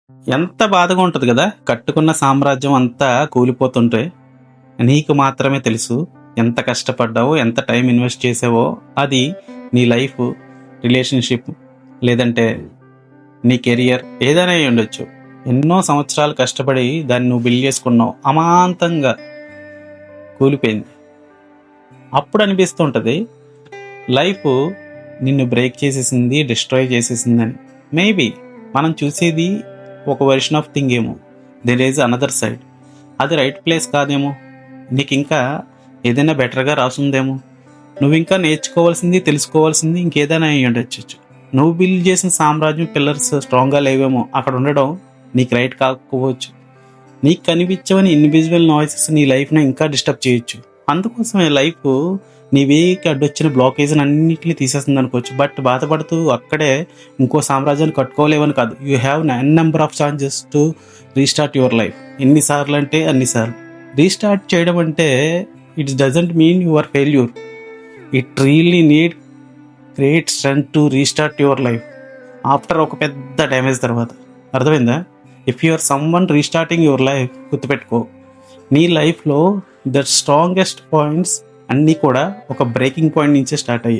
ఎంత బాధగా ఉంటుంది కదా, కట్టుకున్న సామ్రాజ్యం అంతా కూలిపోతుంటే నీకు మాత్రమే తెలుసు ఎంత కష్టపడ్డావో, ఎంత టైం ఇన్వెస్ట్ చేసావో. అది నీ లైఫ్, రిలేషన్షిప్, లేదంటే నీ కెరియర్ ఏదైనా అయి ఉండొచ్చు. ఎన్నో సంవత్సరాలు కష్టపడి దాన్ని నువ్వు బిల్డ్ చేసుకున్నావు, అమాంతంగా కూలిపోయింది. అప్పుడు అనిపిస్తుంటుంది లైఫ్ నిన్ను బ్రేక్ చేసేసింది, డిస్ట్రాయ్ చేసేసిందని. మేబీ మనం చూసేది ఒక వెర్షన్ ఆఫ్ థింగ్ ఏమో, దెర్ ఈజ్ అనదర్ సైడ్. అది రైట్ ప్లేస్ కాదేమో, నీకు ఇంకా ఏదైనా బెటర్గా రాసుందేమో, నువ్వు ఇంకా నేర్చుకోవాల్సింది, తెలుసుకోవాల్సింది ఇంకేదైనా అయి ఉండొచ్చు. నువ్వు బిల్డ్ చేసిన సామ్రాజ్యం పిల్లర్స్ స్ట్రాంగ్గా లేవేమో, అక్కడ ఉండడం నీకు రైట్ కాకపోవచ్చు. నీకు కనిపించవని ఇన్విజిబుల్ నాయిసెస్ నీ లైఫ్ని ఇంకా డిస్టర్బ్ చేయొచ్చు. అందుకోసమే లైఫ్ నీ వేకి అడ్డొచ్చిన బ్లాకేజ్ని అన్నింటినీ తీసేస్తుంది అనుకోవచ్చు. బట్ బాధపడుతూ అక్కడే ఇంకో సామ్రాజ్యాన్ని కట్టుకోలేవని కాదు. You have an number of chances to restart your life. ఎన్నిసార్లు అంటే అన్నిసార్లు. రీస్టార్ట్ చేయడం అంటే it doesn't mean your failure. It really need great strength to restart your life after ఒక పెద్ద డ్యామేజ్ తర్వాత. అర్థమైందా? If you are someone restarting your life, గుర్తుపెట్టుకో, నీ లైఫ్లో ద స్ట్రాంగెస్ట్ పాయింట్స్ అన్నీ కూడా ఒక బ్రేకింగ్ పాయింట్ నుంచే స్టార్ట్ అయ్యాయి.